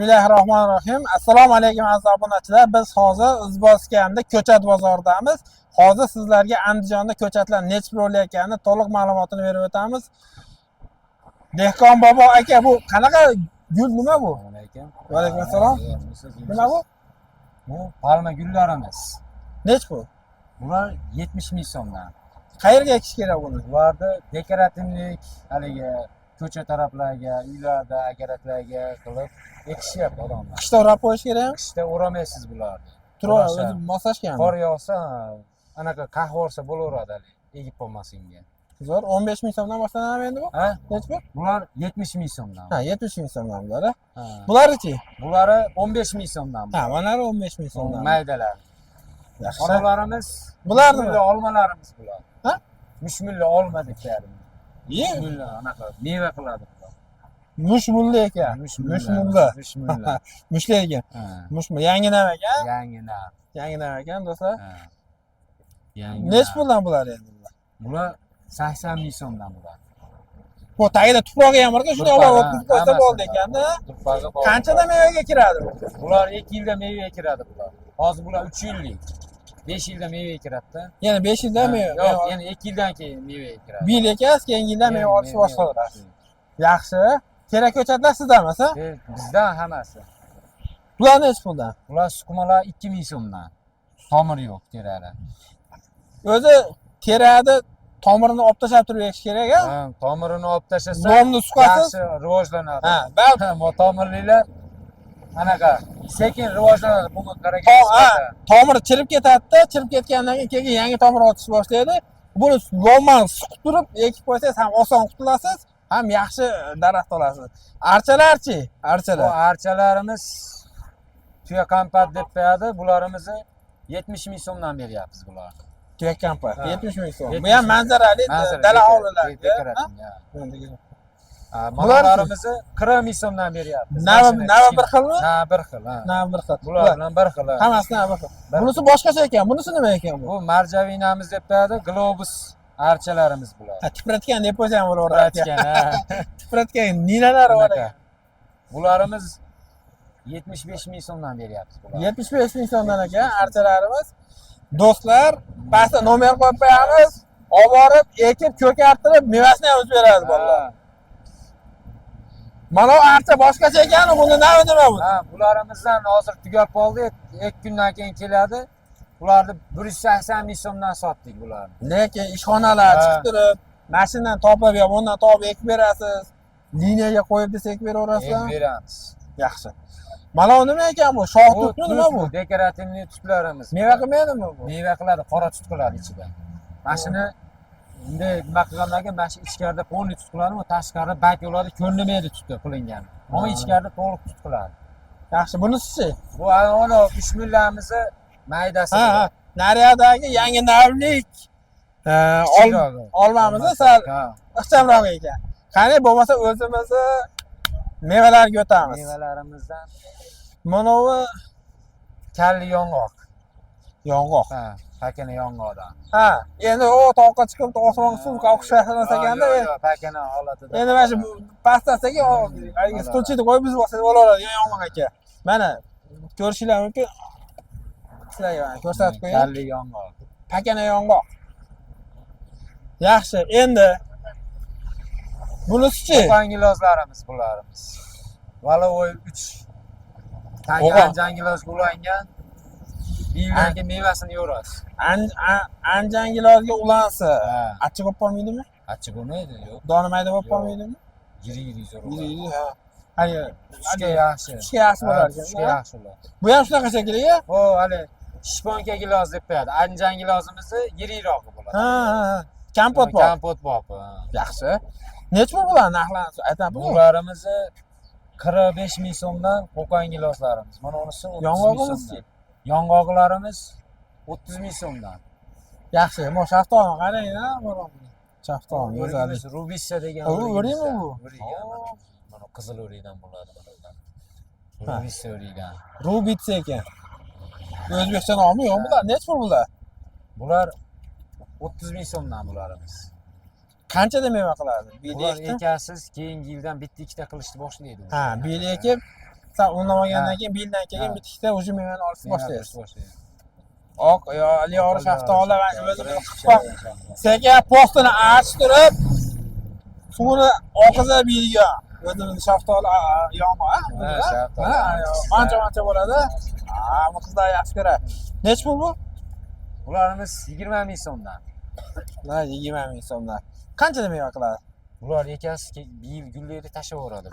Bismillahirrohmanirrohim. Assalomu alaykum aziz obunachilar. Biz hozir O'zbekistonda ko'chat bozoridamiz. Hozir sizlarga Andijonda ko'chatlar nechta bo'layotganini to'liq ma'lumotini berib o'tamiz. Dehqon bobo aka, bu qanaqa gul, nima bu? Va alaykum assalom. Nima bu? Bu palma gullarimiz. Nech bu? Bular 70 ming so'mdan. Qayerga ekish kerak buni? Bularni dekorativlik, haligi ko'cha taraflarga, uylarda, agaratlarga qilib ekishyapti odamlar. Qishda o'rab qo'yish kerakmi? Qishda o'ramaysiz bularni. Turib, o'zi moslashganmi? Qor yog'sa, anaqa qahvorsa bo'laveradi hali, egib bo'lmasinga. Zo'r, 15 ming so'mdan boshlanadimi endi bu? Ha? Nech bu? Bular 70 ming so'mdan. Ha, 70 ming so'mdan bular. Ha. Bularchi? Bulari 15 ming so'mdan. Ha, manari 15 ming so'mdan. Maydalar. Yaxshi. Onalarimiz, Bularni olmalarimiz bular. Ha? Mushmulla olma deb Mushmulla anaqa meva qiladi bular. Mushmulla ekan. Mushmulla. Mushla ekan. Mushmulla. Yangi nav ekan. Yangi nav ekan do'stlar. Nech puldan bular endi? Bular 80 ming so'mdan bular. Bu tagida tuprog'i ham bor-ku, shuni olib o'tkazib qo'ysa bo'ldi ekanda. Qanchada mevaga kiradi bu? Bular 2 yilda mevaga kiradi bular. Hozir bular 3 yillik. 5 yilda mevaga kiradi-da. Yana 5 yilda meva. Yo'q, yana 2 yildan keyin mevaga kiradi. Bir yil ekas, keyingi yilda meva olishni boshlaydi. Yaxshi. Kerak ko'chatlar sizdanmi? Bizdan hammasi. Bular nech puldan? Bular sukumalar 2 ming so'mdan. Tomir yo'q terada. O'zi terada tomirini olib tashlab turib ekish kerak-a? Ha, tomirini olib tashlasa, nomni suqasiz, yaxshi rivojlanadi. Ha, balki bu tomirlilar anaqa sekin rivojlanadi. Bunga qaragan. Tomir chirib ketadi-da, chirib ketgandan keyin yangi tomir otish boshlaydi. Buni nomni suqib turib ekib qo'ysangiz ham oson qutulasiz, ham yaxshi daraxt olasiz. Archalarchi? Archalar. Bu archalarimiz tuya kompat deb qo'yadi. Bularimizni 70 ming so'mdan beryapmiz bularni. Tuya kompat 70 ming so'm. Bu ham manzarali dala hovlilarga. Bularimizni 40 ming so'mdan beryapmiz. Navi bir xilmi? Ha, bir xil, ha. Navi bir xil. Bular bilan bir xil. Hammasi navi bir xil. Bunisi boshqacha ekan. Bunisi nima ekan bu? Bu marjavinamiz deb qo'yadi. Globus archalarimiz bular. Ha, tipratgan deb qo'ysa ham bo'laveradi. Tipratgan, tipratgan ninalari bor ekan. Bularimiz 75 ming so'mdan beryapmiz bular. 75 ming so'mdan ekan archalarimiz. Do'stlar, pastda nomer qo'yib qo'yamiz. Olib borib, ekib, ko'kartirib, mevasini ham o'zib beradi bolalar. Mana bu archa boshqacha ekan, buni navi nima bu? Ha, bularimizdan hozir tugab qoldi. 2 kundan keyin keladi. Ularni 180 ming so'mdan sotdik bularni. Lekin ishxonalar chiqib turib, mashinadan topib yo bundan topib ekib berasiz. Liniyaga qo'yib desa ekib beraverasizmi? Ekib beramiz. Yaxshi. Mana bu nima ekan bu? Shox tutmi nima bu? Dekorativniy tutlarimiz. Meva qilmaydimi bu? Meva qiladi, qora tut qiladi ichida. Mashina bunday nima qilganlarga mana shu ichkarida polni tut qiladi, u tashqari bak bo'ladi, ko'rinmaydi tutda qilingan. Ammo ichkarida to'liq tut qiladi. Yaxshi, bunisi-chi? Bu ana mushmullarimizni maydasi. Ha, nariyadagi yangi navlik olmamizni sal ixchamroq ekan. Qani bo'lmasa o'zimizni mevalarga o'tamiz. Mevalarimizdan mana bu kalli yong'oq. Yong'oq. Ha, pakana yong'oqdan. Ha, endi o toqqa chiqib osmonga suv oqishlayotgan ekanda. Pakana holatida. Endi mana shu pastasiga stulchini qo'yib biz bo'lsa bo'laveradi yong'oq aka. Mana ko'rishinglar mumkin. Sizlarga ko'rsatib qo'ying. Kalli yong'oq. Pakana yong'oq. Yaxshi, endi bunisi-chi? Jangilozlarimiz bularimiz. Valovoy 3 tangan jangilozga ulangan. Biylarga mevasini yo'rasiz. Anjangilozga ulansa, achchiq bo'lib qolmaydimi? Achchiq bo'lmaydi, yo'q. Doni mayda bo'lib qolmaydimi? Yiri zo'r. Yiri, ha. Hali tushga yaxshi. Tushga yaxshi bo'lar ekan. Tushga yaxshi bo'ladi. Bu ham shunaqa shekilli-ya? O, hali shponka giloz deb qo'yadi. Anjangilozimizni yiriroq bo'ladi. Ha. Kompot bor. Kompot bor. Yaxshi. Nech pul bular narxlarni aytamiz? Bularimizni 45 ming so'mdan qo'qon gilozlarimiz. Mana unisi 30 ming so'mdan. Yong'oqlarimiz 30 ming so'mdan. Yaxshi, mo shaftolini qarang-a, mana shaftoli go'zal. Rubissa degan o'riymi bu? Mana qizil o'riydan bo'ladi bular. Rubissa o'riydan. Rubitsa ekan. O'zbekcha nomi yo'q bular. Nech pul bular? Bular 30 ming so'mdan bularimiz. Qanchada meva qiladi? Bular ekasiz, keyingi yildan bitta ikkita qilishni boshlaydi. Ha, bel ekib Sen undan olgandan keyin beldan keyin bitikda уже mevani olishni boshlaysiz. Oq yori shaftoli va o'zini qilib sekin postini archtirib suvni oqizib yeygan. O'zimiz shaftoli yog'mi, ancha bo'ladi. Bu qizlar yaxshi ko'radi. Nech pul bu? Bularimiz 20 ming so'mdan. 20 ming so'mdan. Qanchada meva qiladi? Bular ekasi bir gullarni tashlaveradi.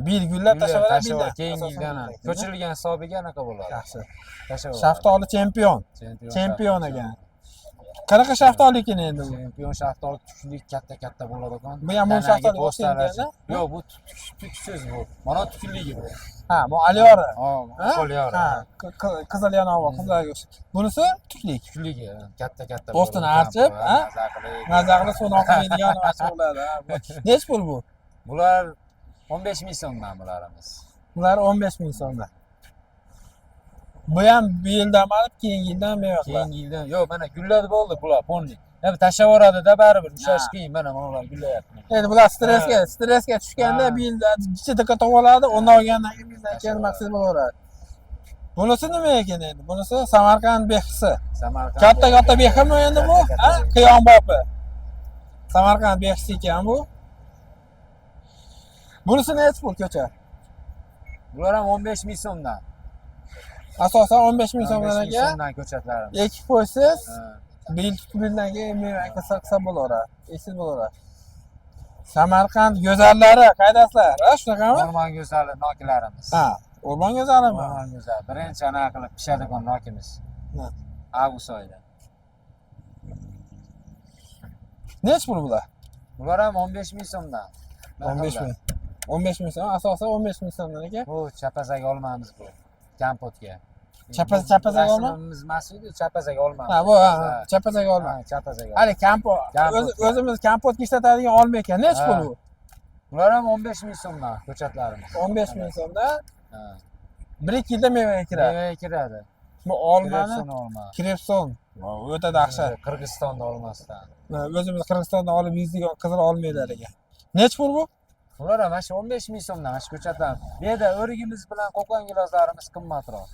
Bir gullab tashlaveradi. Keyin yildan ko'chirilgan hisobiga anaqa bo'ladi. Yaxshi. Tashlaveradi. Shaftoli chempion ekan. Qanaqa shaftoli ekan endi bu? Chempion shaftoli tukli katta bo'ladi ekan. Bu ham shaftoli o'xshaydi. Yo'q, bu tuksiz bu. Mana tukligi bu. Bu aliyori. Aliyori. Qizil yanovi, qizlarga o'xshaydi. Bunisi tuklik. Tukligi katta. Postini archib, mazaqli suvni oqmaydigan narsa bo'ladi. Nech pul bu? Bular 15 ming so'mdan bularimiz. Bular 15 ming so'mdan. Bu ham bu yildan olib, keyingi yildan meva qiladi. Keyingi yildan. Yo'q, mana gulladi bo'ldi bular, ponni. Endi tashlaveradi-da baribir, ushlash qiyin. Mana bular gullayapti. Endi bular stressga tushganda bu yilda ichida to'g'riladi, undan olgandan keyin bizdan keyin maqsad bo'laveradi. Bunisi nima ekan endi? Bunisi Samarqand behisi. Katta behimi endi bu? Qiyombopi. Samarqand behisi ekan bu. Bunisi nech pul ko'cha? Bular ham 15 ming so'mdan. Asosan 15 ming so'mdan aka. So'mdan ko'chatlarimiz. Ekib qo'ysiz, bildan keyin meva qilsa bo'laveradi. Esiz bo'laveradi. Samarqand go'zallari qaydasizlar? Shunaqami? O'rmon go'zali nokilarimiz. O'rmon go'zalimi? O'rmon go'zali. Birinchi anaqa qilib pishadigan nokimiz. Avgust oyida. Nech pul bular? Bular ham 15 ming so'mdan. 15 ming. 15 ming so'm, asosan 15 ming so'mdan ekan. Bu chapazak olmamiz bu. Kampotga. Chapazak olma? Biz mas'ul chapazak olmamiz. Bu chapazak olma. Chapazak. Hali kampot. O'zimiz kampotga ishlatadigan olma ekan. Nech pul bu? Bular ham 15 ming so'mdan ko'chatlarimiz. 15 ming so'mdan. 1-2 yilda mevaga kiradi. Mevaga kiradi. Bu olmani Krepson. O'ta dahshat. Qirg'izistonda olmasdan. O'zimiz Qirg'izistondan olib yeydigan qizil olmaylar ekan. Nech pul bu? Bular ham mana 15 ming so'mdan mana ko'chatlar. Bu yerda o'rigimiz bilan qo'qon gilozlarimiz qimmatroq.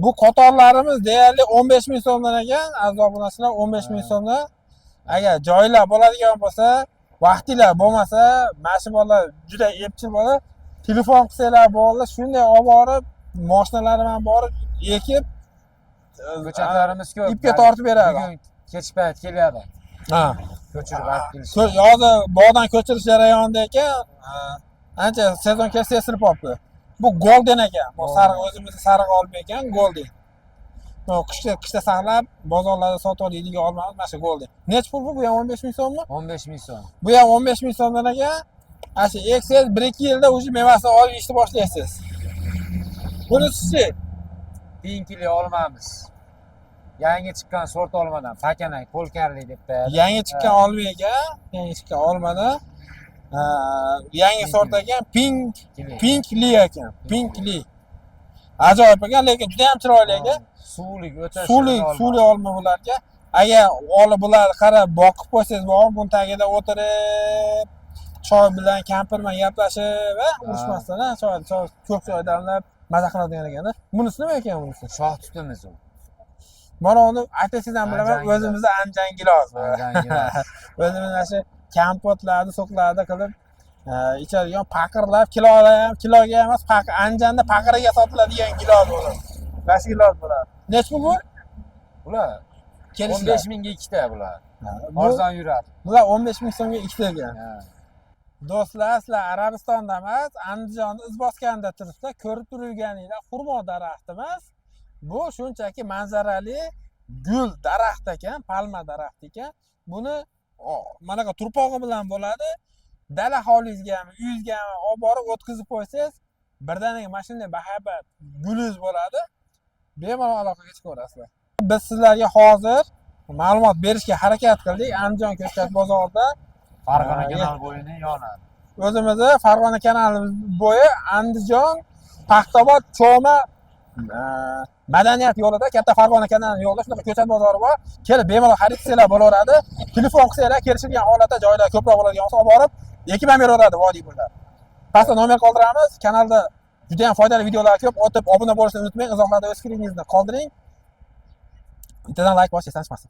Bu qatorlarimiz deyarli 15 ming so'mdan ekan. Aziz obunachilar, 15 ming so'mdan. Agar joylar bo'ladigan bo'lsa, vaqtinglar bo'lmasa, mana shu bolalar juda epchil bola. Telefon qilsanglar bo'ladi, shunday olib borib, mashinalar bilan borib ekib, ko'chatlarimiz ko'p. Ipga tortib beradi. Bugun kech payt kelyapti. Ko'chirib olib kelish. Hozir bog'dan ko'chirish jarayonida ekan, ancha sezon kelsa sirib olibdi. Bu golden ekan. Bu sariq o'zimiz sariq olma ekan, golden. Bu qishda saqlab, bozorlarda sotib oladigan olmamiz mana shu golden. Nech pul bu? Bu ham 15 ming so'mmi? 15 ming so'm. Bu ham 15 ming so'mdan ekan. Asha eksiz 1-2 yilda o'sha mevasini olib yeyishni boshlaysiz. Bunisi pinkli olmamiz. Yangi chiqqan sort olmadan pakanak, polkarli deb qo'yadi. Yangi chiqqan olma ekan, yangi chiqqan olmadan yangi sort ekan, pinkli ekan, pinkli. Ajoyib ekan, lekin juda ham chiroyli ekan. Suvli olma bularga. Agar olib bular qarab boqib qo'ysangiz, buni tagida o'tirib choy bilan kampir bilan gaplashib va urushmasdan ko'p choy damlab maza qiladigan ekan. Bunisi nima ekan bunisi? Shoh tutimiz u. Mana uni aytasiz ham bilaman, o'zimizda Anjan gilos. O'zimiz mana shu kampotlarni, so'qlarni qilib ichadigan paqirlar, kiloga emas, Anjanda paqiriga sotiladigan gilos bo'ladi. Mana gilos bo'ladi. Nech pul bu? Bular 15 mingga ikkita bular. Arzon yuradi. Bular 15 ming so'mga ikkita ekan. Do'stlar, sizlar Arabistonda emas, Andijonda Izboskanda turibsizlar, ko'rib turganinglar xurmo daraxti emas. Bu shunchaki manzarali gul daraxt ekan, palma daraxt ekan. Buni manaqa turpog'i bilan bo'ladi. Dala hovlingizga ham, uyingizga ham olib borib o'tkazib qo'ysangiz, birdaniga mana shunday bahaybat gulingiz bo'ladi. Bemalol aloqaga chiqaverasizlar. Biz sizlarga hozir ma'lumot berishga harakat qildik. Andijon ko'chat bozorida Farg'ona kanal bo'yini yonadi. O'zimizni Farg'ona kanali bo'yi Andijon, Paxtabod, Cho'ma madaniyat yo'lida, katta Farg'ona kanali yo'lida shunaqa ko'chat bozori bor. Kelib bemalol xarid qilsanglar bo'laveradi. Telefon qilsanglar kelishilgan holatda joylar ko'proq bo'ladigan bo'lsa olib borib ekib ham beraveradi vodiy bo'ylab. Pastda nomer qoldiramiz. Kanalda juda ham foydali videolar ko'p. O'tib obuna bo'lishni unutmang. Izohlarda o'z fikringizni qoldiring. Bittadan like bosishni sanashmasin.